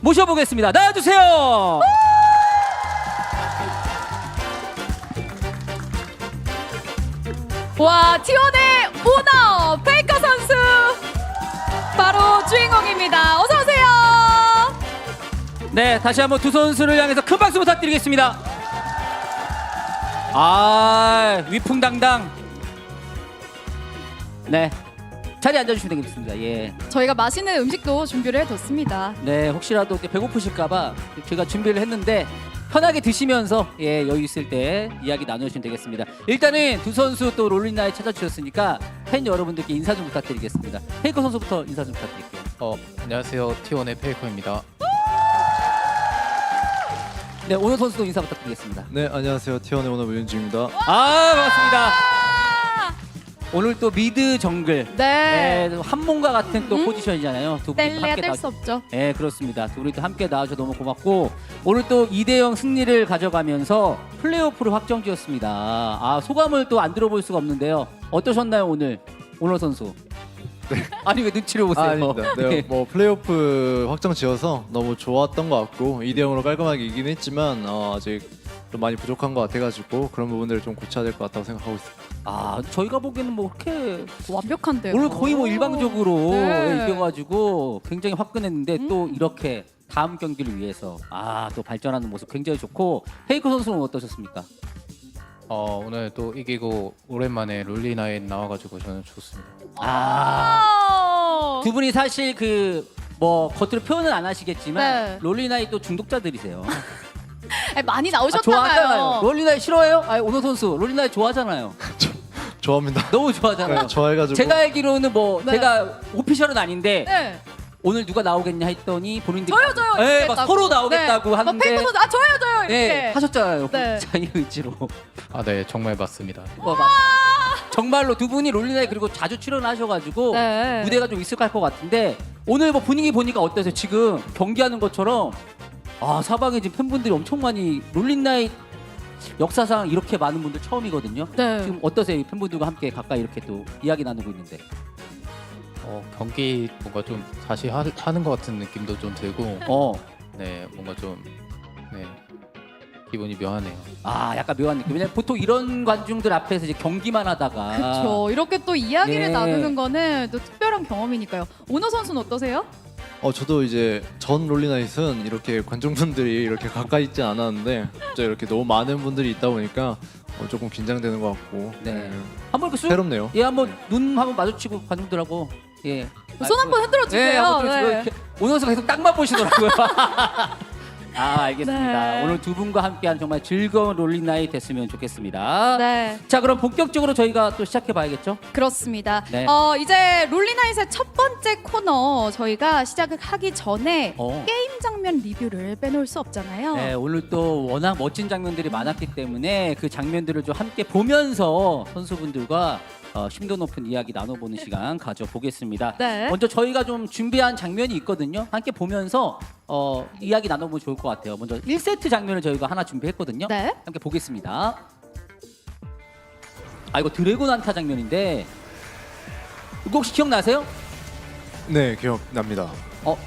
모셔보겠습니다. 나와주세요. 와, T1의 오너 페이커 선수 바로 주인공입니다. 어서 오세요. 네, 다시 한번 두 선수를 향해서 큰 박수 부탁드리겠습니다. 아, 위풍당당. 네, 자리에 앉아주시면 되겠습니다. 예. 저희가 맛있는 음식도 준비를 해뒀습니다. 네, 혹시라도 배고프실까봐 제가 준비를 했는데 편하게 드시면서 여유 있을 때 이야기 나누시면 되겠습니다. 일단은 두 선수 또 롤리나에 찾아주셨으니까 팬 여러분들께 인사 좀 부탁드리겠습니다. 페이커 선수부터 인사 좀 부탁드릴게요. 안녕하세요. T1의 페이커입니다. 네, 오늘 선수도 인사 부탁드리겠습니다. 네, 안녕하세요. T1의 오너 문윤주입니다. 아, 반갑습니다. 오늘 또 미드 정글 네. 한몸과 같은 또 포지션이잖아요. 두 분이 뗄래야 함께 뗄 수 없죠. 네, 그렇습니다. 두 분이 또 함께 나와주셔서 너무 고맙고 오늘 또 2대0 승리를 가져가면서 플레이오프를 확정지었습니다. 아, 소감을 또 안 들어볼 수가 없는데요. 어떠셨나요, 오늘 오너 선수? 아니, 왜 눈치를 보세요? 아닙니다. 네, 뭐 플레이오프 확정 지어서 너무 좋았던 것 같고 2대 0으로 깔끔하게 이긴 했지만 아직 좀 많이 부족한 것 같아가지고 그런 부분들을 좀 고쳐야 될 것 같다고 생각하고 있습니다. 아, 저희가 보기에는 뭐 그렇게 완벽한데요. 오늘 거의 뭐 일방적으로 네. 이겨가지고 굉장히 화끈했는데 또 이렇게 다음 경기를 위해서 또 발전하는 모습 굉장히 좋고 페이커 선수는 어떠셨습니까? 오늘 또 이기고 오랜만에 롤리나잇 나와가지고 저는 좋습니다. 두 분이 사실 뭐 겉으로 표현은 안 하시겠지만 네. 롤리나이 또 중독자들이세요. 아니, 많이 좋아하잖아요. 나오셨잖아요. 롤리나이 싫어해요? 오너 선수 롤리나이 좋아하잖아요. 좋아합니다. 너무 좋아하잖아요. 네, 좋아해가지고 제가 알기로는 뭐 네. 제가 오피셜은 아닌데 네. 오늘 누가 나오겠냐 했더니 본인들이 저요 네, 이렇게 막 했다고. 서로 나오겠다고 네. 하는데 페이커 선수 저요 이렇게. 네, 하셨잖아요. 네. 자기 의지로. 네, 정말 맞습니다. 정말로 두 분이 롤리나이 그리고 자주 출연하셔가지고 네. 무대가 좀 익숙할 것 같은데 오늘 뭐 분위기 보니까 어떠세요? 지금 경기하는 것처럼 사방에 지금 팬분들이 엄청 많이 롤리나이 역사상 이렇게 많은 분들 처음이거든요. 네. 지금 어떠세요? 이 팬분들과 함께 가까이 이렇게 또 이야기 나누고 있는데. 경기 뭔가 좀 다시 하는 것 같은 느낌도 좀 들고 네, 뭔가 좀 기분이 묘하네요. 약간 묘한 느낌. 왜냐면 보통 이런 관중들 앞에서 이제 경기만 하다가 그렇죠. 이렇게 또 이야기를 네. 나누는 거는 또 특별한 경험이니까요. 오너 선수는 어떠세요? 저도 이제 전 롤리나잇은 이렇게 관중분들이 이렇게 가까이 있지 않았는데 진짜 이렇게 너무 많은 분들이 있다 보니까 조금 긴장되는 것 같고 네. 한번 새롭네요. 한번 눈 한번 마주치고 관중들하고 손 한번 흔들어 주세요. 한번 들어주세요. 이렇게 오너서 계속 땅만 보시더라고요. 알겠습니다. 네. 오늘 두 분과 함께하는 정말 즐거운 롤리나잇 됐으면 좋겠습니다. 네. 자, 그럼 본격적으로 저희가 또 시작해 봐야겠죠? 그렇습니다. 네. 이제 롤리나잇의 첫 번째 코너 저희가 시작을 하기 전에 게임 장면 리뷰를 빼놓을 수 없잖아요. 네, 오늘 또 워낙 멋진 장면들이 많았기 때문에 그 장면들을 좀 함께 보면서 선수분들과 심도 높은 이야기 나눠보는 시간 가져보겠습니다. 네. 먼저 저희가 좀 준비한 장면이 있거든요. 함께 보면서 이야기 나눠보면 좋을 것 같아요. 먼저 1세트 장면을 저희가 하나 준비했거든요. 네. 함께 보겠습니다. 이거 드래곤 한타 장면인데 이거 혹시 기억나세요? 네, 기억납니다.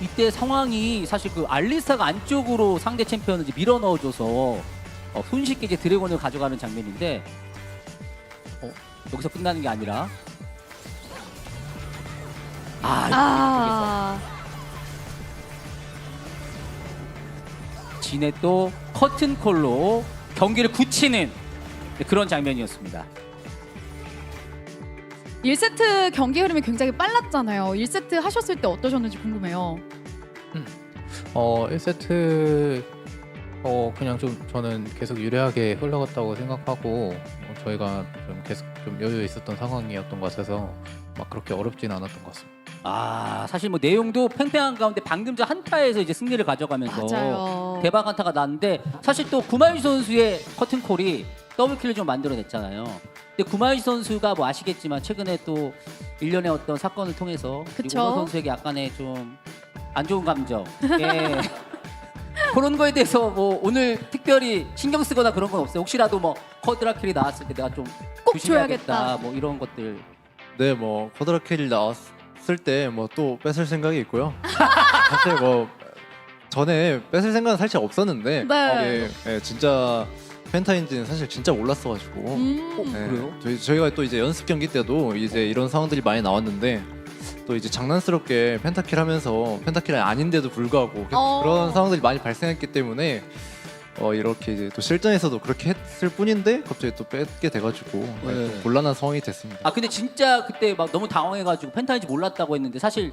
이때 상황이 사실 알리스타가 안쪽으로 상대 챔피언을 이제 밀어 넣어줘서 손쉽게 이제 드래곤을 가져가는 장면인데 여기서 끝나는 게 아니라 진의 또 커튼콜로 경기를 굳히는 그런 장면이었습니다. 1세트 경기 흐름이 굉장히 빨랐잖아요. 1세트 하셨을 때 어떠셨는지 궁금해요. 1세트 그냥 좀 저는 계속 유리하게 흘러갔다고 생각하고 저희가 좀 계속 좀 여유 있었던 상황이었던 것 같아서 막 그렇게 어렵진 않았던 것 같습니다. 사실 뭐 내용도 팽팽한 가운데 방금 전 한타에서 이제 승리를 가져가면서 맞아요. 대박 한타가 났는데 사실 또 구마유시 선수의 커튼콜이 더블킬을 좀 만들어냈잖아요. 근데 구마유시 선수가 뭐 아시겠지만 최근에 또 일련의 어떤 사건을 통해서 그쵸. 오너 선수에게 약간의 좀 안 좋은 감정 그런 거에 대해서 뭐 오늘 특별히 신경 쓰거나 그런 건 없어요. 혹시라도 뭐 커드라킬이 나왔을 때 내가 좀 꼭 조심해야겠다 줘야겠다. 뭐 이런 것들. 네, 뭐 쿼드라킬이 나왔을 때 뭐 또 뺏을 생각이 있고요. 사실 뭐 전에 뺏을 생각은 살짝 없었는데 네. 이게 진짜 펜타인지는 사실 진짜 몰랐어가지고 네, 그래요? 저희가 또 이제 연습 경기 때도 이제 이런 상황들이 많이 나왔는데 또 이제 장난스럽게 펜타킬 하면서 펜타킬이 아닌데도 불구하고 그런 상황들이 많이 발생했기 때문에 이렇게 이제 또 실전에서도 그렇게 했을 뿐인데 갑자기 또 뺏게 돼가지고 좀 곤란한 상황이 됐습니다. 아 근데 진짜 그때 막 너무 당황해가지고 펜타인지 몰랐다고 했는데 사실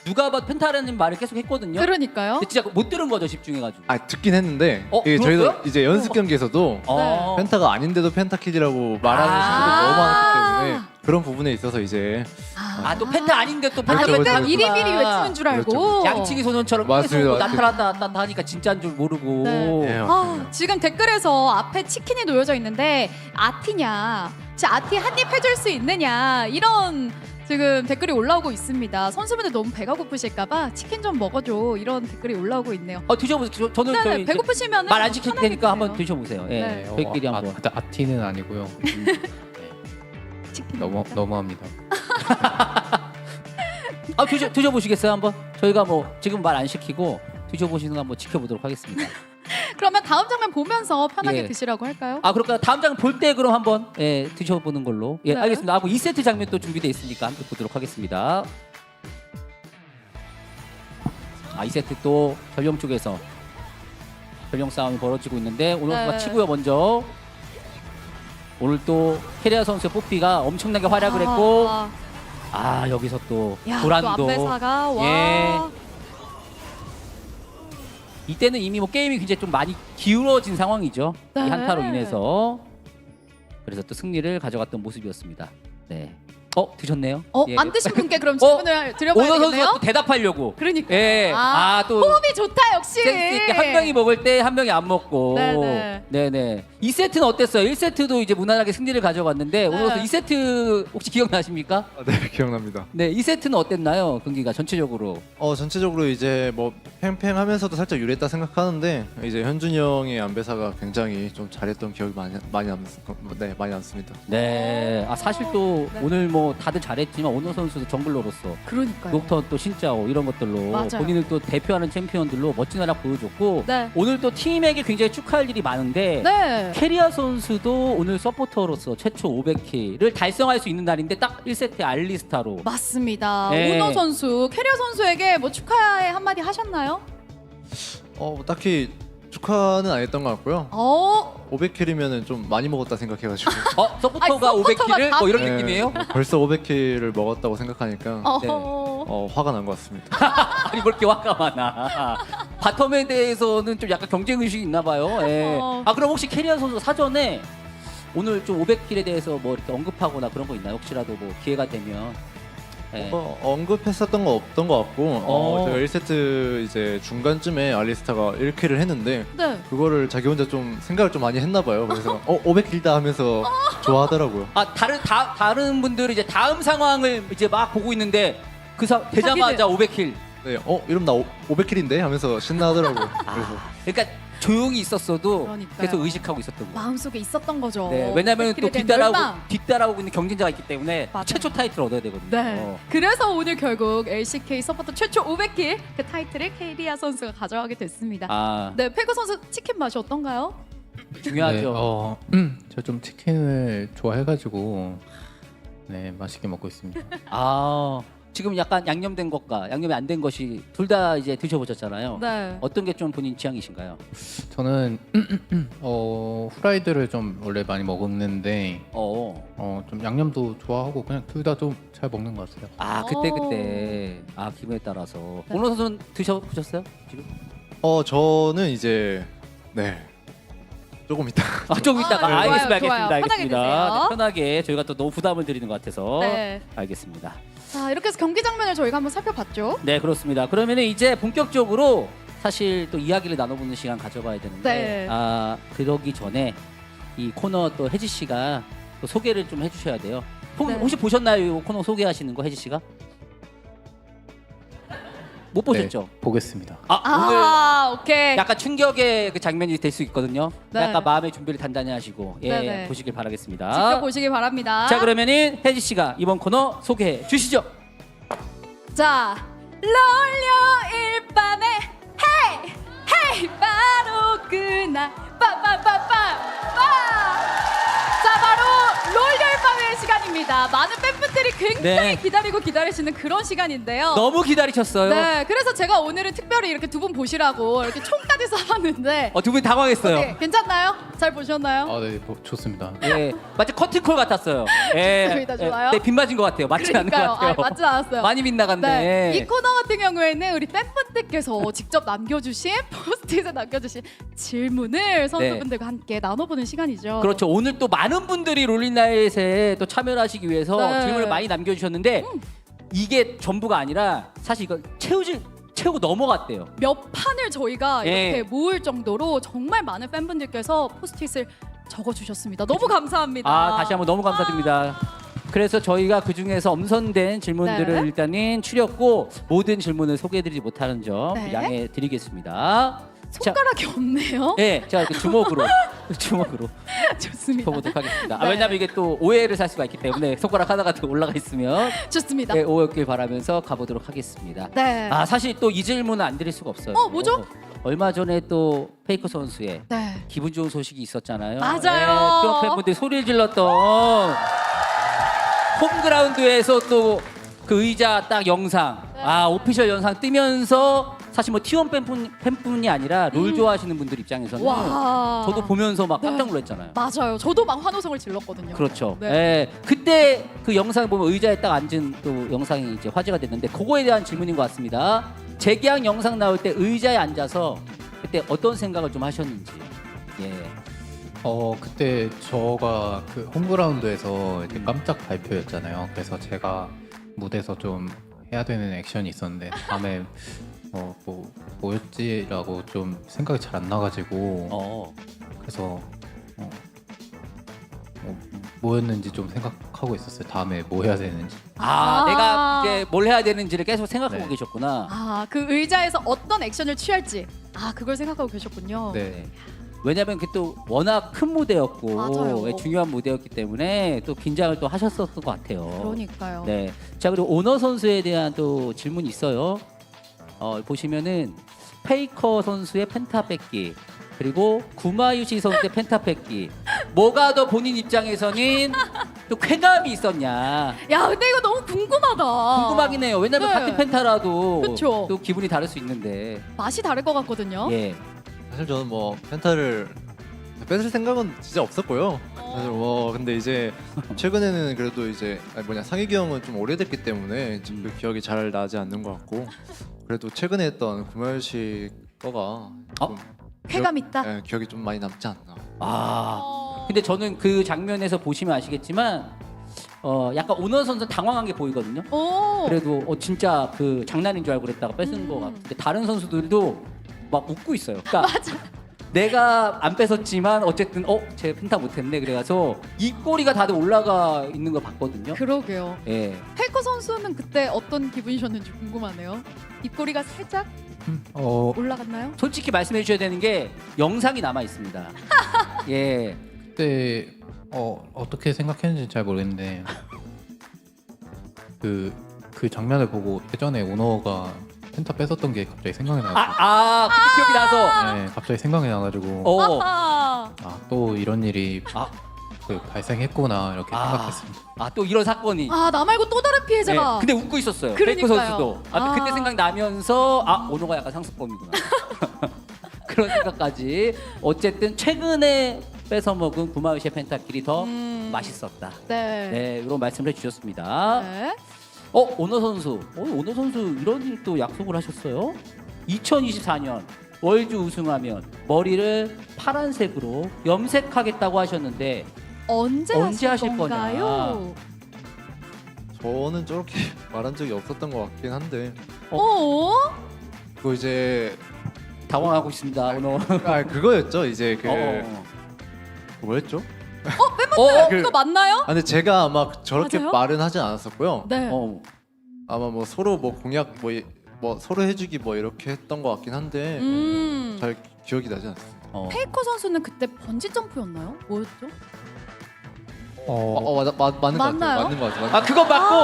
누가 봐도 펜타라는 말을 계속 했거든요. 그러니까요. 근데 진짜 못 들은 거죠, 집중해가지고. 아 듣긴 했는데 이게 들었어요? 저희도 이제 연습 경기에서도 어. 펜타가 아닌데도 펜타킬이라고 말하는 친구들이 너무 많기 때문에 그런 부분에 있어서 이제 아 또 펜타 아닌데 또 펜타 그렇죠, 펜타 그렇죠. 미리미리 외치는 줄 알고. 그렇죠. 양치기 소년처럼 맞습니다, 계속 맞습니다. 나타났다 하니까 진짜인 줄 모르고. 네. 네, 아, 맞습니다. 지금 댓글에서 앞에 치킨이 놓여져 있는데 아티냐, 진짜 아티 한입 해줄 수 있느냐 이런 지금 댓글이 올라오고 있습니다. 선수분들 너무 배가 고프실까봐 치킨 좀 먹어줘 이런 댓글이 올라오고 있네요. 드셔보세요. 저는 네, 저희 배고프시면 말 안 시킬 테니까 한번 드셔보세요. 예, 네. 저희끼리 한번. 아티는 아니고요. 치킨 너무합니다. 아 드셔보시겠어요 한번? 저희가 뭐 지금 말 안 시키고 드셔보시는 거 한번 지켜보도록 하겠습니다. 그러면 다음 장면 보면서 편하게 예. 드시라고 할까요? 아 그럴까요? 다음 장면 볼 때 그럼 한번 드셔보는 걸로. 예, 네. 알겠습니다. 뭐 2세트 장면 또 준비되어 있으니까 함께 보도록 하겠습니다. 2세트 또 전령 쪽에서 전령 싸움이 벌어지고 있는데 오늘 네. 선수가 치고요 먼저. 오늘 또 캐리아 선수의 뽀삐가 엄청나게 활약을 했고 여기서 또 야, 또 도란도 안배사가 와. 예. 이때는 이미 뭐 게임이 굉장히 좀 많이 기울어진 상황이죠. 네. 이 한타로 인해서. 그래서 또 승리를 가져갔던 모습이었습니다. 네. 드셨네요? 예. 안 드신 분께 그럼 질문을 오너 선수가 드려봐야겠네요. 또 대답하려고. 그러니까. 예. 또 호흡이 좋다 역시. 센스 있게 한 명이 먹을 때 한 명이 안 먹고. 네네. 네네. 2세트는 어땠어요? 1세트도 이제 무난하게 승리를 가져갔는데 오늘 네. 2세트 혹시 기억나십니까? 네 기억납니다. 네, 2세트는 어땠나요? 경기가 전체적으로. 전체적으로 이제 뭐 팽팽하면서도 살짝 유리했다 생각하는데 이제 현준이 형의 안배사가 굉장히 좀 잘했던 기억이 많이 남습니다. 네. 사실 또 네. 오늘 뭐 다들 잘했지만 오너 선수도 정글러로서 그러니까요. 녹턴 또 신짜오 이런 것들로 맞아요. 본인을 또 대표하는 챔피언들로 멋진 활약 보여줬고 네. 오늘 또 팀에게 굉장히 축하할 일이 많은데 네. 캐리아 선수도 오늘 서포터로서 최초 500킬을 달성할 수 있는 날인데 딱 1세트 알리스타로 맞습니다. 네. 오너 선수, 캐리어 선수에게 뭐 축하의 한마디 하셨나요? 딱히 축하는 안 했던 것 같고요. 500킬이면은 좀 많이 먹었다 생각해가지고 서포터가 아니, 서포터가 500킬을 뭐 이런 네, 느낌이에요? 벌써 500킬을 먹었다고 생각하니까 화가 난 것 같습니다. 아니 뭘 이렇게 화가 많아. 바텀에 대해서는 좀 약간 경쟁 의식이 있나 봐요. 예. 그럼 혹시 캐리아 선수 사전에 오늘 좀 500킬에 대해서 뭐 이렇게 언급하거나 그런 거 있나요? 혹시라도 뭐 기회가 되면. 예. 언급했었던 거 없던 것 같고 제가 1세트 이제 중간쯤에 알리스타가 1킬을 했는데 네. 그거를 자기 혼자 좀 생각을 좀 많이 했나 봐요. 그래서 500킬다 하면서 좋아하더라고요. 다른 분들은 이제 다음 상황을 이제 막 보고 있는데 되자마자 500킬. 네, 이러면 나 500킬인데 하면서 신나더라고요. 그래서 그러니까 조용히 있었어도 그러니까요. 계속 의식하고 있었던 거예요. 마음속에 있었던 거죠. 네, 왜냐면 또 500킬에 대한 열망. 뒤따라오고 있는 경쟁자가 있기 때문에 맞아요. 최초 타이틀을 얻어야 되거든요. 네. 그래서 오늘 결국 LCK 서포터 최초 500킬 그 타이틀을 캐리아 선수가 가져가게 됐습니다. 네, 페그 선수 치킨 맛이 어떤가요? 중요하죠. 저 좀 치킨을 좋아해가지고 맛있게 먹고 있습니다. 지금 약간 양념된 것과 양념이 안 된 것이 둘 다 이제 드셔보셨잖아요. 네. 어떤 게 좀 본인 취향이신가요? 저는 후라이드를 좀 원래 많이 먹었는데 좀 양념도 좋아하고 그냥 둘 다 좀 잘 먹는 것 같아요. 그때 기분에 따라서. 네. 오너 선수는 드셔보셨어요? 지금? 저는 이제 조금 이따 조금 이따가 좋아요, 알겠습니다. 좋아요. 편하게 알겠습니다. 드세요. 네, 편하게 저희가 또 너무 부담을 드리는 것 같아서 네. 알겠습니다. 자, 이렇게 해서 경기 장면을 저희가 한번 살펴봤죠. 네, 그렇습니다. 그러면은 이제 본격적으로 사실 또 이야기를 나눠보는 시간 가져봐야 되는데 네. 그러기 전에 이 코너 또 혜지 씨가 또 소개를 좀 해주셔야 돼요. 네. 혹시 보셨나요? 이 코너 소개하시는 거 혜지 씨가? 못 보셨죠? 보겠습니다. 오늘 오케이. 약간 충격의 그 장면이 될 수 있거든요. 네. 약간 마음의 준비를 단단히 하시고 네네. 보시길 바라겠습니다. 지켜보시기 바랍니다. 자, 그러면은 혜지 씨가 이번 코너 소개해 주시죠. 자, 롤려일 밤에 헤이 나 빠빠빠빠 자 바로 롤열밤의 시간입니다. 많은 팬분들이 굉장히 네. 기다리고 기다리시는 그런 시간인데요. 너무 기다리셨어요. 네, 그래서 제가 오늘은 특별히 이렇게 두 분 보시라고 이렇게 총까지 쏴봤는데 두 분 당황했어요. 네, 괜찮나요? 잘 보셨나요? 아, 네, 뭐, 좋습니다. 예, 마치 커튼콜 같았어요. 예, 좋습니다, 좋아요. 네, 빗 맞은 것 같아요. 맞지 않는 것 그러니까요. 같아요. 맞지 않았어요. 많이 빗나갔네. 네, 이 코너 같은 경우에는 우리 팬분들께서 직접 남겨주신 포스트잇에 남겨주신 질문을 선수분들과 함께 나눠보는 시간이죠. 네. 그렇죠. 오늘 또 많은 분들이 롤린나잇에 또 참여를 하시기 위해서 네. 질문을 많이 남겨주셨는데 이게 전부가 아니라 사실 이거 채우고 넘어갔대요. 몇 판을 저희가 예. 이렇게 모을 정도로 정말 많은 팬분들께서 포스트잇을 적어주셨습니다. 너무 감사합니다. 다시 한번 너무 감사드립니다. 그래서 저희가 그 중에서 엄선된 질문들을 네. 일단은 추렸고 모든 질문을 소개해드리지 못하는 점 네. 양해 드리겠습니다. 손가락이 없네요. 네, 제가 그 주먹으로 좋습니다. 짚어보도록 하겠습니다. 네. 왜냐면 이게 또 오해를 살 수가 있기 때문에 손가락 하나가 더 올라가 있으면 좋습니다. 네, 오해 없길 바라면서 가보도록 하겠습니다. 네. 사실 또 이 질문은 안 드릴 수가 없어요. 뭐죠? 얼마 전에 또 페이커 선수의 네. 기분 좋은 소식이 있었잖아요. 맞아요. 투어 팬분들이 소리를 질렀던 홈그라운드에서 또 그 의자 딱 영상, 네. 오피셜 영상 뜨면서 사실 뭐 T1 팬뿐이 아니라 롤 좋아하시는 분들 입장에서는 와. 저도 보면서 막 깜짝 네. 놀랐잖아요. 맞아요. 저도 막 환호성을 질렀거든요. 그렇죠. 네. 예, 그때 그 영상 보면 의자에 딱 앉은 또 영상이 이제 화제가 됐는데 그거에 대한 질문인 것 같습니다. 재계약 영상 나올 때 의자에 앉아서 그때 어떤 생각을 좀 하셨는지. 예. 그때 저가 그 홈그라운드에서 이렇게 깜짝 발표였잖아요. 그래서 제가 무대에서 좀 해야 되는 액션이 있었는데 다음에 뭐였지라고 좀 생각이 잘 안 나가지고 그래서 뭐였는지 좀 생각하고 있었어요. 다음에 뭐 해야 되는지. 내가 이제 뭘 해야 되는지를 계속 생각하고 네. 계셨구나. 그 의자에서 어떤 액션을 취할지 그걸 생각하고 계셨군요. 네. 왜냐면 그게 또 워낙 큰 무대였고 맞아요. 예, 중요한 무대였기 때문에 또 긴장을 또 하셨었던 것 같아요. 그러니까요. 네. 자, 그리고 오너 선수에 대한 또 질문이 있어요. 보시면은 페이커 선수의 펜타 뺏기 그리고 구마유시 선수의 펜타 뺏기 뭐가 더 본인 입장에서는 또 쾌감이 있었냐 야, 근데 이거 너무 궁금하다. 궁금하긴 해요. 왜냐면 네. 같은 펜타라도 그쵸. 또 기분이 다를 수 있는데 맛이 다를 것 같거든요. 예. 사실 저는 뭐 펜타를 뺏을 생각은 진짜 없었고요. 사실 뭐 근데 이제 최근에는 그래도 이제 상익이 형은 좀 오래됐기 때문에 지금 그 기억이 잘 나지 않는 것 같고 그래도 최근에 했던 구마유시 거가 좀 쾌감 있다. 기억이 좀 많이 남지 않나. 근데 저는 그 장면에서 보시면 아시겠지만 약간 오너 선수 당황한 게 보이거든요. 그래도 진짜 그 장난인 줄 알고 그랬다가 뺏은 거 같은데 다른 선수들도 막 웃고 있어요. 그러니까 내가 안 뺏었지만 어쨌든 쟤 펜타 못했네 그래가서 입꼬리가 다들 올라가 있는 거 봤거든요. 그러게요. 예. 페이커 선수는 그때 어떤 기분이셨는지 궁금하네요. 입꼬리가 살짝 올라갔나요? 솔직히 말씀해 주셔야 되는 게 영상이 남아 있습니다. 예. 그때 어떻게 생각했는지 잘 모르겠는데 그 장면을 보고 예전에 오너가 펜타 뺏었던 게 갑자기 생각이 나가지고 그때 기억이 나서 네, 갑자기 생각이 나가지고 또 이런 일이 그 발생했구나 이렇게 생각했습니다. 또 이런 사건이. 나 말고 또 다른 피해자가. 근데 웃고 있었어요. 그러니까요. 페이커 선수도. 그때 생각 나면서 오너가 약간 상습범이구나. 그런 생각까지. 어쨌든 최근에 뺏어 먹은 구마유시의 펜타킬이 더 맛있었다. 네. 네, 이런 말씀을 해주셨습니다. 네. 오너 선수. 오너 선수 이런 일 또 약속을 하셨어요. 2024년 월드 우승하면 머리를 파란색으로 염색하겠다고 하셨는데 언제 하실 건가요? 저는 저렇게 말한 적이 없었던 것 같긴 한데 그거 이제 당황하고 있습니다. 오너. 그거였죠. 이제 뭐였죠? 그거 맞나요? 근데 제가 아마 저렇게 맞아요? 말은 하진 않았었고요. 네. 아마 뭐 서로 뭐 공약 뭐 서로 해주기 뭐 이렇게 했던 것 같긴 한데 잘 기억이 나지 않습니다. 페이커 선수는 그때 번지 점프였나요? 뭐였죠? 어, 맞는 것 맞나요? 같아요. 맞는 것 같아요. 아 그거 맞고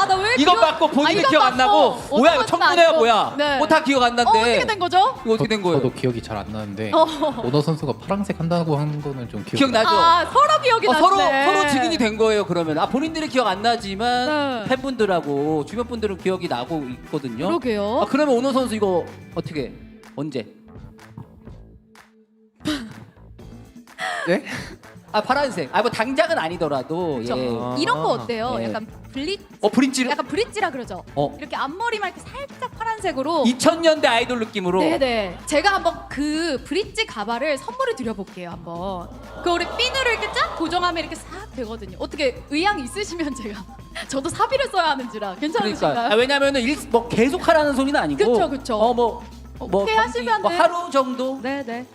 나 왜 이거 맞고 본인은 이거 기억 안 나고 맞고 뭐야 이거 어떤 것은 청문회가 알고. 뭐야? 네. 뭐 다 기억 안 난대. 어떻게 된 거죠? 이거 어떻게 된 거예요? 저도 기억이 잘 안 나는데 어. 오너 선수가 파란색 한다고 한 거는 좀 기억나죠? 서로 기억이 서로 나시네. 서로 증인이 된 거예요. 그러면 본인들이 기억 안 나지만 네. 팬분들하고 주변 분들은 기억이 나고 있거든요. 그러게요. 그러면 오너 선수 이거 어떻게 언제? 예? 파란색. 뭐 당장은 아니더라도 그쵸. 예. 이런 거 어때요? 네. 약간 블리츠, 브릿지를 약간 브릿지라 그러죠. 이렇게 앞머리만 이렇게 살짝 파란색으로. 2000년대 아이돌 느낌으로. 네네. 제가 한번 그 브릿지 가발을 선물을 드려볼게요. 한번. 그 우리 핀으로 이렇게 쫙 고정하면 이렇게 싹 되거든요. 어떻게 의향 있으시면 제가 저도 사비를 써야 하는지라 괜찮으신가요? 그러니까 왜냐면은 뭐 계속 하라는 소리는 아니고. 그쵸. 뭐 오케이 하시면 뭐 돼. 하루 정도. 네네.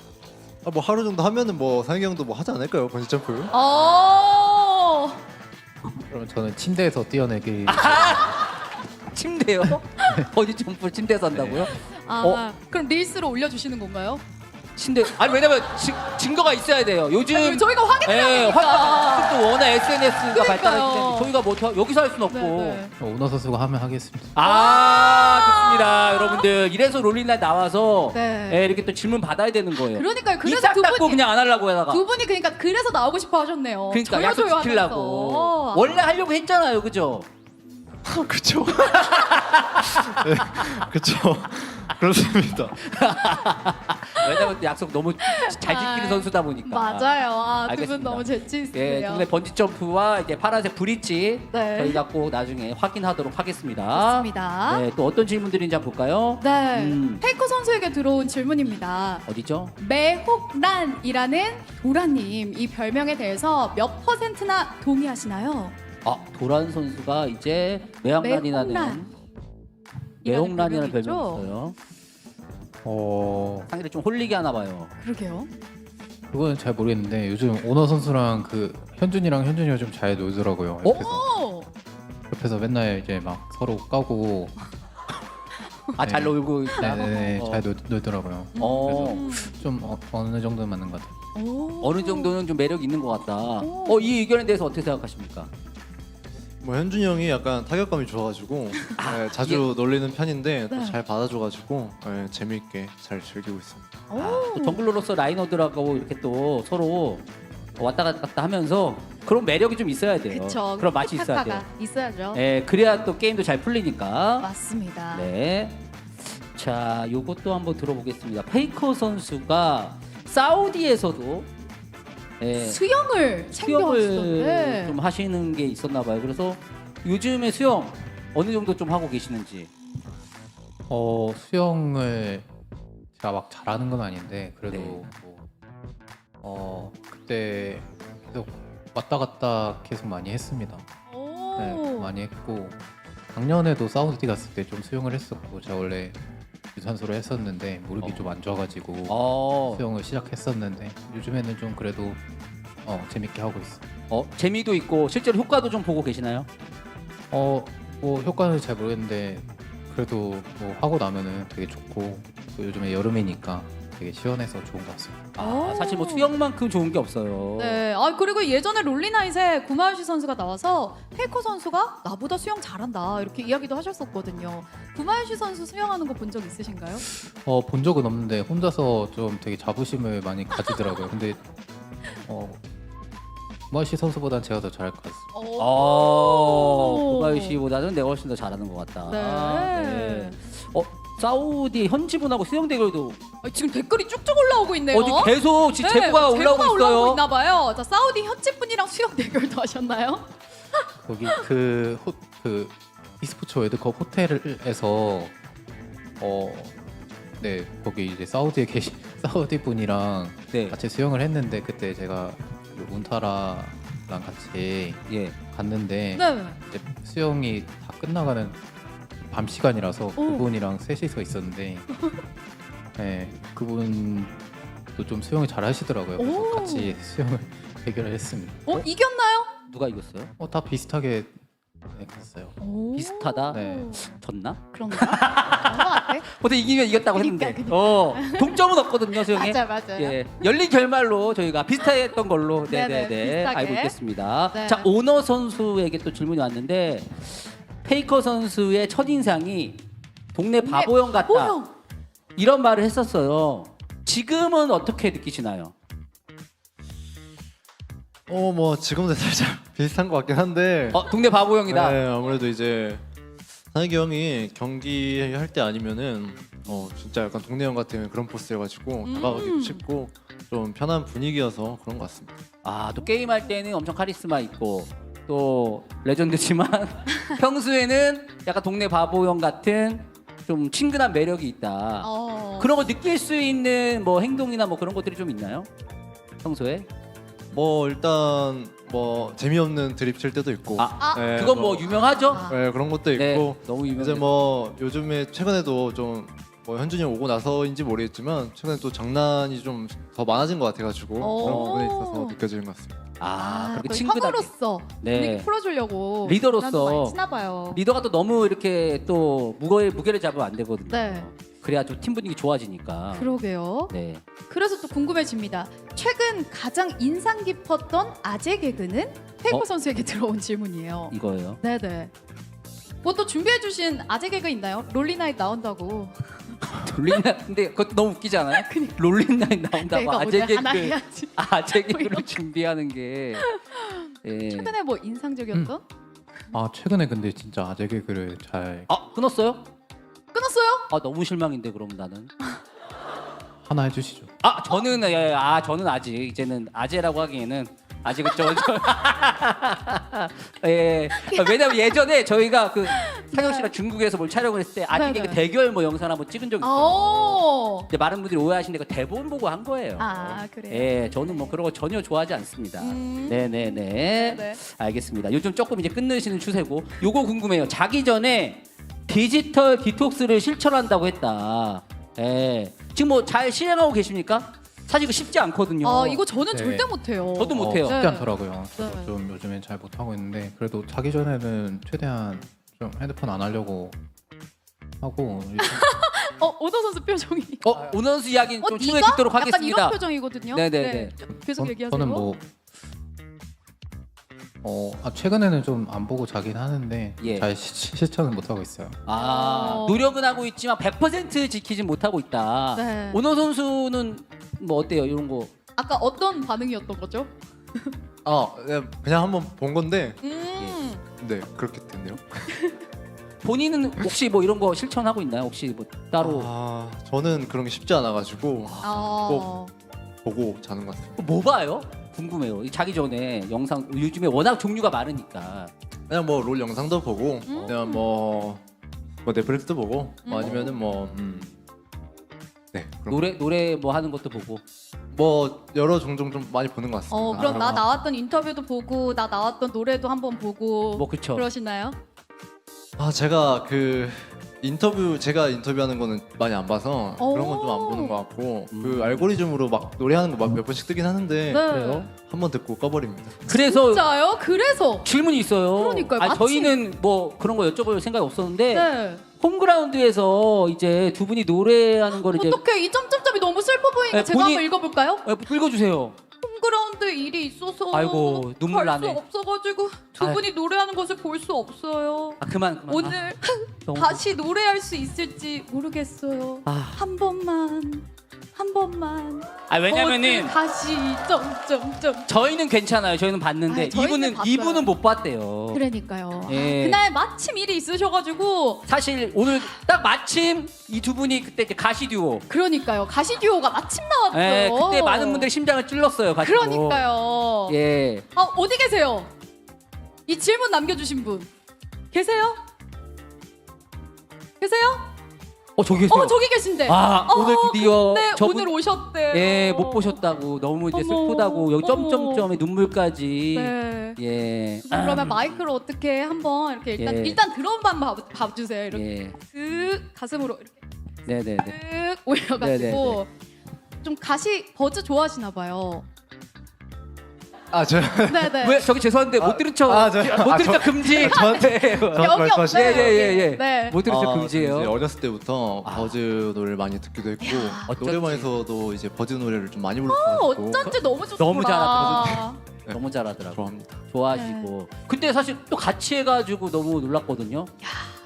뭐 하루 정도 하면은 뭐 상희 형도 뭐 하지 않을까요? 번지 점프? 그러면 저는 침대에서 뛰어내기 침대요? 어디 점프 침대에서 한다고요? 그럼 릴스로 올려주시는 건가요? 침대. 아니 왜냐면 증거가 있어야 돼요. 요즘 저희가 확인해야 또 워낙 SNS가 그러니까요. 발달했기 저희가 뭐 여기서 할 수는 없고. 네네. 오너 선수가 하면 하겠습니다. 좋습니다. 여러분들 이래서 롤링날 나와서 네. 이렇게 또 질문 받아야 되는 거예요. 그러니까요. 그래서 이싹 두 닦고 분이 그냥 안 하려고 하다가. 두 분이 그러니까 그래서 나오고 싶어 하셨네요. 그러니까 조요 약속 조요 지키려고. 하면서. 원래 하려고 했잖아요, 그죠? 그쵸. 네, 그쵸. 그렇습니다. 왜냐면 약속 너무 잘 지키는 선수다 보니까. 맞아요. 두 분 알겠습니다. 너무 재치 예, 있으세요. 두 분의 번지 점프와 이제 파란색 브릿지 네. 저희가 꼭 나중에 확인하도록 하겠습니다. 맞습니다. 네, 또 어떤 질문들인지 한번 볼까요? 네. 페이커 선수에게 들어온 질문입니다. 어디죠? 매혹란이라는 도라님 이 별명에 대해서 몇 %나 동의하시나요? 도란 선수가 이제 매혹란이라는 매혹란이라는 별명이 별명이 있죠? 있어요. 상대를 좀 홀리게 하나 봐요. 그러게요. 그거는 잘 모르겠는데 요즘 오너 선수랑 그 현준이가 좀 잘 놀더라고요. 옆에서 맨날 이제 막 서로 까고 잘 네. 놀고 있다. 네네 잘 놀더라고요. 좀 어느 정도는 맞는 것 같아요. 어느 정도는 좀 매력 있는 것 같다. 이 의견에 대해서 어떻게 생각하십니까? 뭐 현준이 형이 약간 타격감이 좋아가지고 네, 자주 놀리는 편인데 또 네. 잘 받아줘가지고 네, 재미있게 잘 즐기고 있습니다. 또 정글러로서 라이너들하고 이렇게 또 서로 왔다 갔다 하면서 그런 매력이 좀 있어야 돼요. 그쵸. 그런 맛이 있어야 돼요. 티키타카가 있어야죠. 네, 그래야 또 게임도 잘 풀리니까. 맞습니다. 네. 자, 요것도 한번 들어보겠습니다. 페이커 선수가 사우디에서도 수영을 수영을 챙겨왔었는데 좀 하시는 게 있었나 봐요. 그래서 요즘에 수영 어느 정도 좀 하고 계시는지. 수영을 제가 막 잘하는 건 아닌데 그래도 네. 그때 계속 왔다 갔다 계속 많이 했습니다. 오. 네, 많이 했고 작년에도 사우디 갔을 때 좀 수영을 했었고 제가 원래 유산소를 했었는데 무릎이 좀 안 좋아가지고 수영을 시작했었는데 요즘에는 좀 그래도 재밌게 하고 있어요. 재미도 있고 실제로 효과도 좀 보고 계시나요? 뭐 효과는 잘 모르겠는데 그래도 뭐 하고 나면은 되게 좋고 또 요즘에 여름이니까 되게 시원해서 좋은 것 같습니다. 사실 뭐 수영만큼 좋은 게 없어요. 네. 그리고 예전에 롤리나잇에 구마유시 선수가 나와서 페이커 선수가 나보다 수영 잘한다 이렇게 이야기도 하셨었거든요. 구마유시 선수 수영하는 거 본 적 있으신가요? 본 적은 없는데 혼자서 좀 되게 자부심을 많이 가지더라고요. 근데 구마유시 선수보단 제가 더 잘할 것 같습니다. 고바유 씨보다는 내가 훨씬 더 잘하는 것 같다. 네. 사우디 현지분하고 수영 대결도 지금 댓글이 쭉쭉 올라오고 있네요. 계속 지금 제보가 올라오고 있어요. 있나 봐요. 자, 사우디 현지 분이랑 수영 대결도 하셨나요? 거기 그 e스포츠 월드컵 호텔에서 네 거기 이제 사우디에 계신 사우디 분이랑 네. 같이 수영을 했는데 그때 제가 그 운타라랑 같이 갔는데 네. 이제 수영이 다 끝나가는 밤 시간이라서 그분이랑 셋이서 있었는데 네 그분도 좀 수영을 잘 하시더라고요. 그래서 같이 수영을 대결을 했습니다. 이겼나요? 누가 이겼어요? 다 비슷하게 했어요. 오. 비슷하다. 네. 졌나? 그런가? 그런 것 같아. 보통 이기면 이겼다고 그러니까, 했는데. 동점은 없거든요, 소영이. 맞아요. 예, 열린 결말로 저희가 비슷했던 걸로 네네, 비슷하게. 알고 있겠습니다. 네. 자, 오너 선수에게 또 질문이 왔는데 페이커 선수의 첫인상이 동네 바보형 같다. 바보형. 이런 말을 했었어요. 지금은 어떻게 느끼시나요? 뭐 지금도 살짝 비슷한 것 같긴 한데. 동네 바보형이다. 네, 아무래도 이제 산혁이 형이 경기할 때 아니면은 진짜 약간 동네 형 같은 그런 포스여가지고 다가가기도 쉽고 좀 편한 분위기여서 그런 것 같습니다. 또 게임할 때는 엄청 카리스마 있고 또 레전드지만 평소에는 약간 동네 바보형 같은 좀 친근한 매력이 있다. 그런 거 느낄 수 있는 뭐 행동이나 뭐 그런 것들이 좀 있나요? 평소에? 일단 재미없는 드립 칠 때도 있고. 네, 그건 뭐 유명하죠? 네, 그런 것도 있고. 네, 너무 이제 유명해요. 요즘에 최근에도 좀 현준이 형 오고 나서인지 모르겠지만 최근에 또 장난이 좀 더 많아진 것 같아가지고 그런 부분에 있어서 느껴지는 것 같습니다. 그렇게 또 친근하게. 형으로서 네. 분위기 풀어주려고 리더로서. 장난도 많이 치나 봐요. 리더가 또 너무 이렇게 또 무게를 잡으면 안 되거든요. 네. 그래야 좀 팀 분위기 좋아지니까. 그러게요. 네. 그래서 또 궁금해집니다. 최근 가장 인상 깊었던 아재 개그는 페이커 선수에게 들어온 질문이에요. 이거예요. 네네. 뭐 또 준비해주신 아재 개그 있나요? 롤리나잇 나온다고. 롤린나잇 근데 그것도 너무 웃기지 않아요? 롤린나잇 나온다고 내가 아재 오늘 하나 개그 해야지. 아재 뭐 개그를 이런 준비하는 게 예. 최근에 뭐 인상적이었던? 최근에 근데 진짜 아재 개그를 잘 끊었어요? 끊었어요? 너무 실망인데 그럼 나는. 하나 해주시죠. 저는 저는 아직 이제는 아재라고 하기에는 아직은 예. 왜냐면 예전에 저희가 그 상혁 씨랑 중국에서 뭘 촬영을 했을 때 아재 네, 개그 네. 대결 뭐 영상 한번 찍은 적 있어요. 오. 근데 많은 분들이 오해하시는데 그 대본 보고 한 거예요. 그래요. 예, 저는 뭐 그런 거 전혀 좋아하지 않습니다. 네. 네네네. 알겠습니다. 요즘 조금 이제 끊으시는 추세고, 요거 궁금해요. 자기 전에 디지털 디톡스를 실천한다고 했다. 예, 지금 뭐 잘 실행하고 계십니까? 사실 이거 쉽지 않거든요. 이거 저는 네. 절대 못해요. 저도 못해요. 쉽지 네. 않더라고요. 저도 네. 좀 요즘엔 잘 못하고 있는데 그래도 자기 전에는 최대한 좀 핸드폰 안 하려고 하고 오더 선수 표정이. 오늘 선수 이야기는 좀 추후에 네가? 듣도록 약간 하겠습니다. 이런 표정이거든요. 네네네. 계속 얘기하세요. 저는 뭐 최근에는 좀 안 보고 자긴 하는데 예. 잘 실천은 못 하고 있어요. 노력은 하고 있지만 100% 지키진 못하고 있다. 네. 오너 선수는 뭐 어때요? 이런 거. 아까 어떤 반응이었던 거죠? 네, 그냥 한번 본 건데 음. 그렇게 됐네요. 본인은 혹시 뭐 이런 거 실천하고 있나요? 혹시 뭐 따로 저는 그런 게 쉽지 않아가지고 꼭 보고 자는 것 같습니다. 뭐 봐요? 궁금해요. 이 자기 전에 영상 요즘에 워낙 종류가 많으니까. 그냥 롤 영상도 보고 그냥 뭐 넷플릭스도 보고 아니면은 그런 노래 뭐 하는 것도 보고. 여러 종종 좀 많이 보는 것 같습니다. 그럼 나 나왔던 인터뷰도 보고 나 나왔던 노래도 한번 보고 뭐 그쵸. 그러시나요? 제가 제가 인터뷰하는 거는 많이 안 봐서 그런 건 좀 안 보는 것 같고 그 알고리즘으로 막 노래하는 거 몇 번씩 뜨긴 하는데 그래요? 한 번 듣고 꺼버립니다. 그래서 진짜요? 그래서 질문이 있어요. 그러니까요. 마침. 저희는 뭐 그런 거 여쭤볼 생각이 없었는데 네. 홈그라운드에서 이제 두 분이 노래하는 거를 이제 어떻게 이 점점점이 너무 슬퍼 보이니까 네, 제가 본인- 한번 읽어볼까요? 읽어주세요. 홈그라운드 일이 있어서 아이고, 눈물 갈 수 나네. 없어가지고 두 아유. 분이 노래하는 것을 볼 수 없어요. 그만. 오늘 너무- 다시 노래할 수 있을지 모르겠어요. 한 번만. 왜냐면은 다시 점점점. 저희는 괜찮아요. 저희는 봤는데 저희는 봤어요. 이분은 못 봤대요. 그러니까요. 예. 그날 마침 일이 있으셔가지고 사실 오늘 딱 마침 이 두 분이 그때 이제 가시 듀오. 그러니까요. 가시듀오가 마침 나왔어요. 예, 그때 많은 분들이 심장을 찔렀어요. 가지고. 그러니까요. 예. 어디 계세요? 이 질문 남겨주신 분 계세요? 계세요? 저기 계세요. 저기 계신데. 오늘 드디어 네, 저분 오늘 오셨대요. 예, 못 보셨다고 너무 이제 어머, 슬프다고 여기 어머. 점점점에 눈물까지. 네. 예. 그러면 마이크를 어떻게 한번 이렇게 예. 일단 드럼만 봐주세요. 이렇게 예. 쓱 가슴으로 이렇게 네네네. 쓱 올려가지고 좀 가시 버즈 좋아하시나 봐요. 네네. 왜 저기 죄송한데 못 들은 척, 못 들은 척 금지. 여기 없어요. 예예예. 네. 못 들은 척 이제 금지예요. 어렸을 때부터 버즈 노래를 많이 듣기도 했고 어쩐지. 노래방에서도 이제 버즈 노래를 좀 많이 불렀고 어쩐지 너무 좋더라. 너무 잘하더라고요. 너무 잘하더라고. 좋아합니다. 좋아하시고. 근데 사실 또 같이 해가지고 너무 놀랐거든요.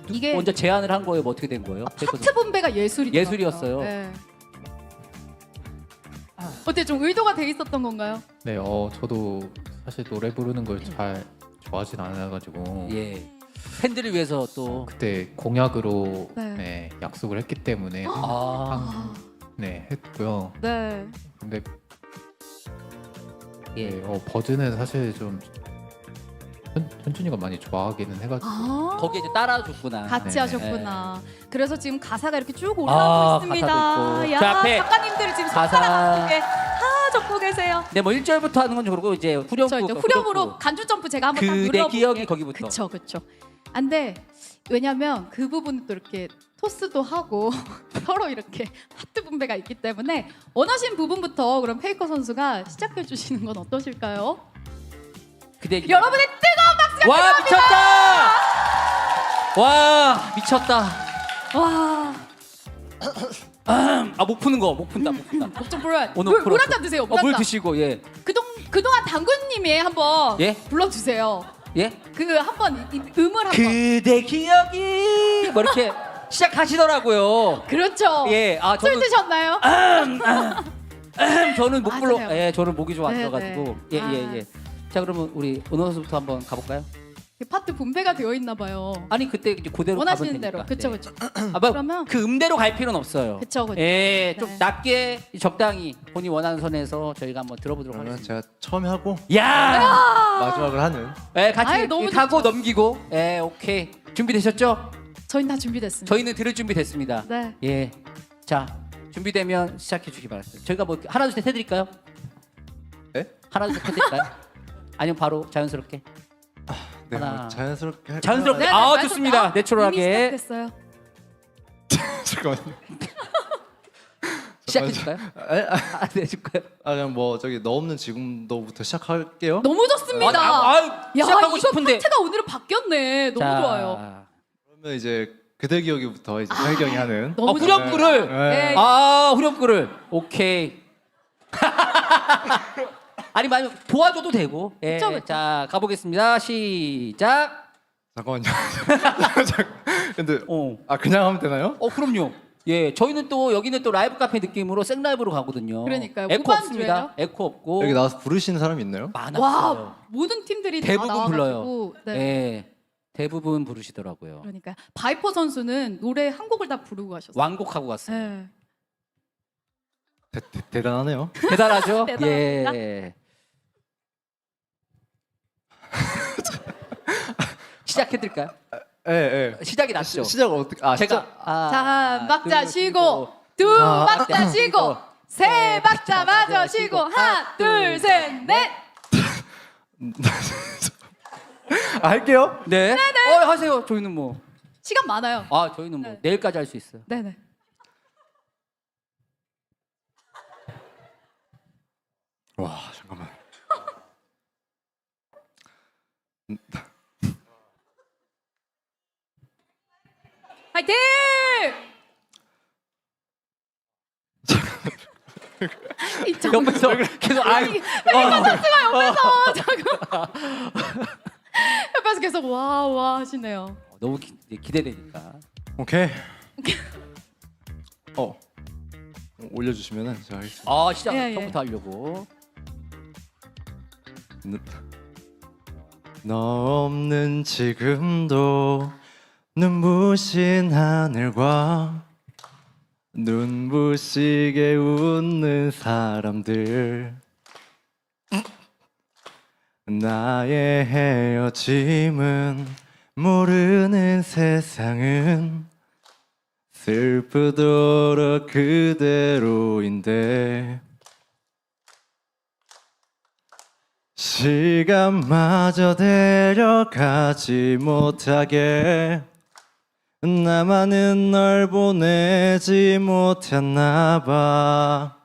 이게 먼저 제안을 한 거예요. 뭐 어떻게 된 거예요? 파트 분배가 예술이더라고요. 예술이었어요. 네. 어때 좀 의도가 돼 있었던 건가요? 네, 저도 사실 노래 부르는 걸 잘 좋아하진 않아가지고 예. 팬들을 위해서 또. 그때 공약으로 네. 네, 약속을 했기 때문에 아. 네 했고요. 네. 근데 예. 네, 버즈는 사실 좀 현준이가 많이 좋아하기는 해가지고 거기에 이제 따라줬구나. 같이 네. 하셨구나. 그래서 지금 가사가 이렇게 쭉 아, 올라오고 있습니다. 가사도 있고. 야, 저 앞에 작가님들이 지금 가사. 손가락 앞쪽에 다 적고 계세요. 네, 뭐 1절부터 하는 건 그렇고 이제 후렴구. 저 이제 후렴으로 간주 점프 제가 한번 딱 그대 눌러볼게요. 기억이 거기부터. 그쵸. 안돼. 왜냐면 그 부분은 또 이렇게 토스도 하고 서로 이렇게 하트 분배가 있기 때문에 원하신 부분부터 그럼 페이커 선수가 시작해 주시는 건 어떠실까요? 그대 기억. 여러분의 뜨거운 박수가 와, 미쳤다. 와, 미쳤다. 와, 아, 못 푸는 거. 못 푼다. 목좀 불러야. 오늘 물 풀었어. 한 잔 드세요. 물 물 한 잔. 드시고 예. 그동안 당구님이 한번 예? 불러주세요. 예? 그 한번 음을 한번. 그대 기억이 뭐 이렇게 시작하시더라고요. 그렇죠. 예. 아, 술 저는 드셨나요? 저는 못 불러. 맞아요. 예, 저는 목이 좀 안 네, 들어가지고. 네. 예. 자, 그러면 우리 은호 선수부터 한번 가볼까요? 그 파트 분배가 되어 있나 봐요. 아니 그때 이제 그대로 원하시는 가면 대로. 되니까. 그쵸. 아, 뭐 그러면- 그 음대로 갈 필요는 없어요. 그쵸. 예, 좀 네. 낮게 적당히 본인 원하는 선에서 저희가 한번 들어보도록 그러면 하겠습니다. 제가 처음에 하고 야, 마지막을 하는 예, 같이 아유, 너무 가고 넘기고, 예, 오케이. 준비되셨죠? 저희는 다 준비됐습니다. 저희는 들을 준비 됐습니다. 네. 예, 자 준비되면 시작해 주기 바랍니다. 저희가 뭐 하나 둘 셋 해드릴까요? 네? 하나 둘 셋 해드릴까요? 아니면 바로 자연스럽게? 네, 하나. 뭐 자연스럽게 자연스럽게. 네, 아, 말씀- 좋습니다. 이미 내추럴하게 시작됐어요. 잠깐만요. 시작해 줄까요? 아, 네, 줄까요? 그냥 뭐 저기 너 없는 지금도부터 시작할게요. 너무 좋습니다. 야, 이거 시작하고 싶은데. 파트가 오늘은 바뀌었네. 너무 자, 좋아요. 그러면 이제 그대 기억이부터 이제 혜경이 하는. 너무 후렴구를. 네. 아, 후렴구를. 오케이. 아니, 만약 도와줘도 되고. 예, 그쵸, 그쵸. 자, 가보겠습니다. 시작. 잠깐만요. 근데 어. 그냥 하면 되나요? 그럼요. 예, 저희는 또 여기는 또 라이브 카페 느낌으로 생 라이브로 가거든요. 그러니까요. 에코 무반주예요? 없습니다. 에코 없고 여기 나와서 부르시는 사람이 있나요? 많았어요. 와, 모든 팀들이 대부분 다 불러요. 나와가지고. 네. 예, 대부분 부르시더라고요. 그러니까 바이퍼 선수는 노래 한 곡을 다 부르고 가셨어요. 완곡하고 갔어요. 네. 대단하네요. 대단하죠? 대단합니다. 예. 시작해드릴까요? 예. 시작이 났죠. 시작 어떻게? 제가 시작. 자, 한 박자 둘, 쉬고, 두 박자 쉬고, 세 박자 마저 쉬고, 하나, 둘, 셋, 넷. 할게요. 네. 하세요. 저희는 뭐. 시간 많아요. 저희는 뭐 네. 내일까지 할 수 있어요. 네네. 와 잠깐만. 화이팅! 이 정- 옆에서 계속 옆에서 계속 와 하시네요. 너무 기대되니까. 오케이. 올려주시면은 제가 하겠습니다. 시작 예, 예. 처음부터 하려고. 너 없는 지금도 눈부신 하늘과 눈부시게 웃는 사람들 나의 헤어짐은 모르는 세상은 슬프도록 그대로인데 시간마저 데려가지 못하게 나만은 널 보내지 못했나 봐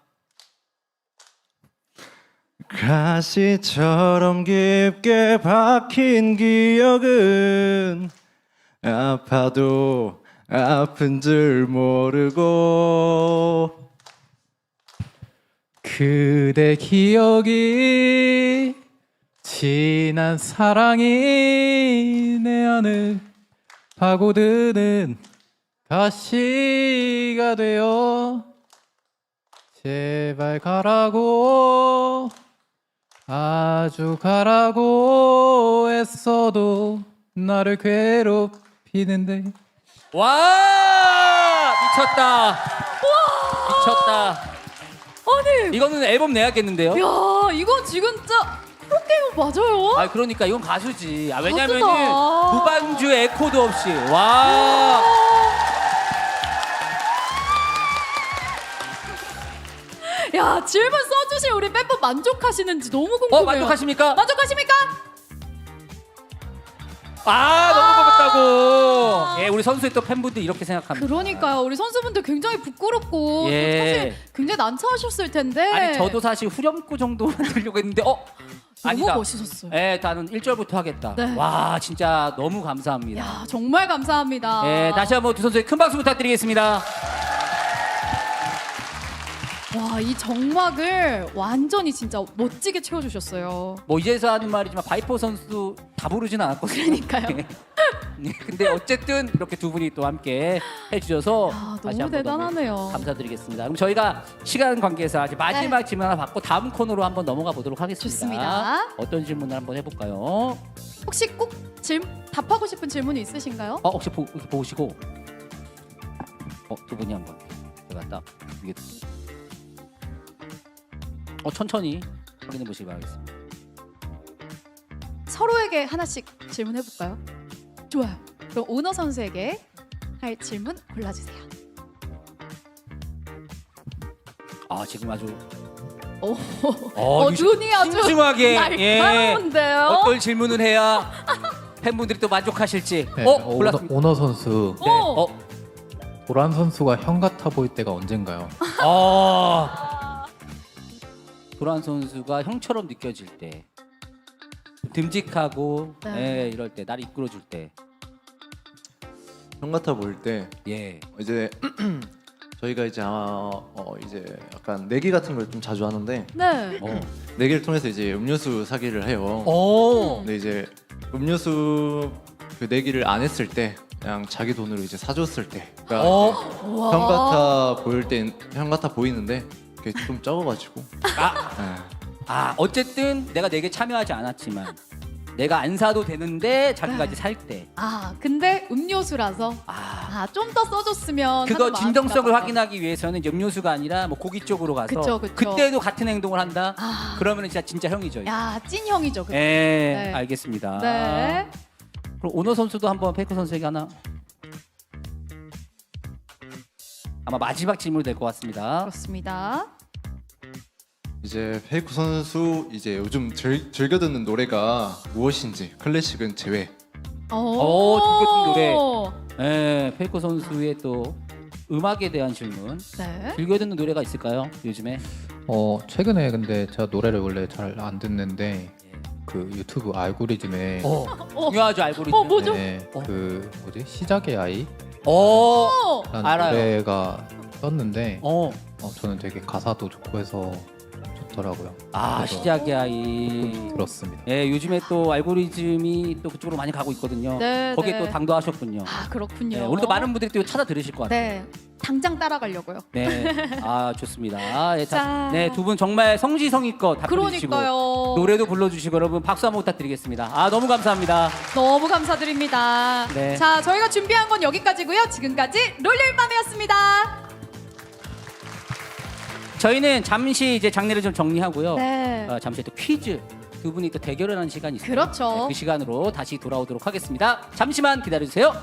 가시처럼 깊게 박힌 기억은 아파도 아픈 줄 모르고 그대 기억이 지난 사랑이 내 안을 파고드는 가시가 되어 제발 가라고 아주 가라고 애써도 나를 괴롭히는데. 와 미쳤다. 미쳤다. 아니, 이거는 앨범 내야겠는데요? 야, 이거 지금 진짜 프로게이머 맞아요? 아 그러니까 이건 가수지. 아, 왜냐면은 가수다. 무반주 에코도 없이 와. 야, 질문 써주신 우리 멤버 만족하시는지 너무 궁금해요. 만족하십니까? 만족하십니까? 아 너무 고맙다고. 예, 우리 선수의 또 팬분들 이렇게 생각합니다. 그러니까요. 우리 선수분들 굉장히 부끄럽고 예. 사실 굉장히 난처하셨을 텐데. 아니 저도 사실 후렴구 정도 만들려고 했는데 너무 아니다. 멋있었어요. 예, 나는 1절부터 하겠다. 네. 와 진짜 너무 감사합니다. 야, 정말 감사합니다. 예, 다시 한번 두 선수의 큰 박수 부탁드리겠습니다. 와, 이 정막을 완전히 진짜 멋지게 채워주셨어요. 뭐 이제서 하는 말이지만 바이퍼 선수도 다 부르지는 않았거든요. 그러니까요. 네, 근데 어쨌든 이렇게 두 분이 또 함께 해주셔서 아, 다시 너무 한번 대단하네요. 너무 감사드리겠습니다. 그럼 저희가 시간 관계에서 아직 마지막 질문 하나 받고 다음 코너로 한번 넘어가 보도록 하겠습니다. 좋습니다. 어떤 질문을 한번 해볼까요? 혹시 꼭 답하고 싶은 질문이 있으신가요? 혹시 보시고 두 분이 한번 제가 딱 이게 천천히 확인해 보시기 바라겠습니다. 서로에게 하나씩 질문해 볼까요? 좋아요. 그럼 오너 선수에게 할 질문 골라주세요. 지금 아주 눈이 아주 신중하게 날카로운데요. 어떤 질문을 해야 팬분들이 또 만족하실지. 네, 골랐습니다. 오너 선수 어. 도란 선수가 형 같아 보일 때가 언젠가요? 도란 선수가 형처럼 느껴질 때, 듬직하고 네. 이럴 때, 나를 이끌어줄 때, 형 같아 보일 때 예. 이제 저희가 이제 이제 약간 내기 같은 걸 좀 자주 하는데 네. 내기를 통해서 이제 음료수 사기를 해요. 근데 이제 음료수 그 내기를 안 했을 때 그냥 자기 돈으로 이제 사줬을 때, 그러니까 우와. 형 같아 보일 땐 형 같아 보이는데 그게 좀 적어가지고. 어쨌든 내가 내게 참여하지 않았지만 내가 안 사도 되는데 자기가 이제 살 때. 근데 음료수라서 좀 더 써줬으면 그거 하는 마음인가 진정성을 봐요. 확인하기 위해서는 이제 음료수가 아니라 뭐 고기 쪽으로 가서 그쵸, 그쵸. 그때도 같은 행동을 한다. 그러면 진짜 형이죠. 야, 찐형이죠. 그거. 네, 알겠습니다. 네. 그럼 오너 선수도 한번 페이커 선수에게 하나. 아마 마지막 질문이 될 것 같습니다. 그렇습니다. 이제 페이커 선수 이제 요즘 즐겨 듣는 노래가 무엇인지 클래식은 제외. 즐겨 듣는 노래. 네, 페이커 선수의 또 음악에 대한 질문. 네. 즐겨 듣는 노래가 있을까요? 요즘에? 최근에 근데 제가 노래를 원래 잘 안 듣는데 그 유튜브 알고리즘에 중요하죠, 알고리즘. 뭐죠? 그 뭐지 시작의 아이라는 알아요. 노래가 떴는데 저는 되게 가사도 좋고 해서 좋더라고요. 그래서 시작의 아이. 들었습니다. 네, 요즘에 또 알고리즘이 또 그쪽으로 많이 가고 있거든요. 네, 거기에 네. 또 당도하셨군요. 그렇군요. 네, 오늘도 많은 분들이 또 찾아 들으실 것 같아요. 네. 당장 따라가려고요. 네, 좋습니다. 자. 네, 두 분 정말 성지성의껏 답변해주시고 그러니까요. 노래도 불러주시고 여러분 박수 한번 부탁드리겠습니다. 너무 감사합니다. 너무 감사드립니다. 네. 자, 저희가 준비한 건 여기까지고요. 지금까지 롤릴밤이었습니다. 저희는 잠시 이제 장르를 좀 정리하고요. 네. 잠시 또 퀴즈 두 분이 또 대결을 하는 시간이 있어요. 그렇죠. 네, 그 시간으로 다시 돌아오도록 하겠습니다. 잠시만 기다려주세요.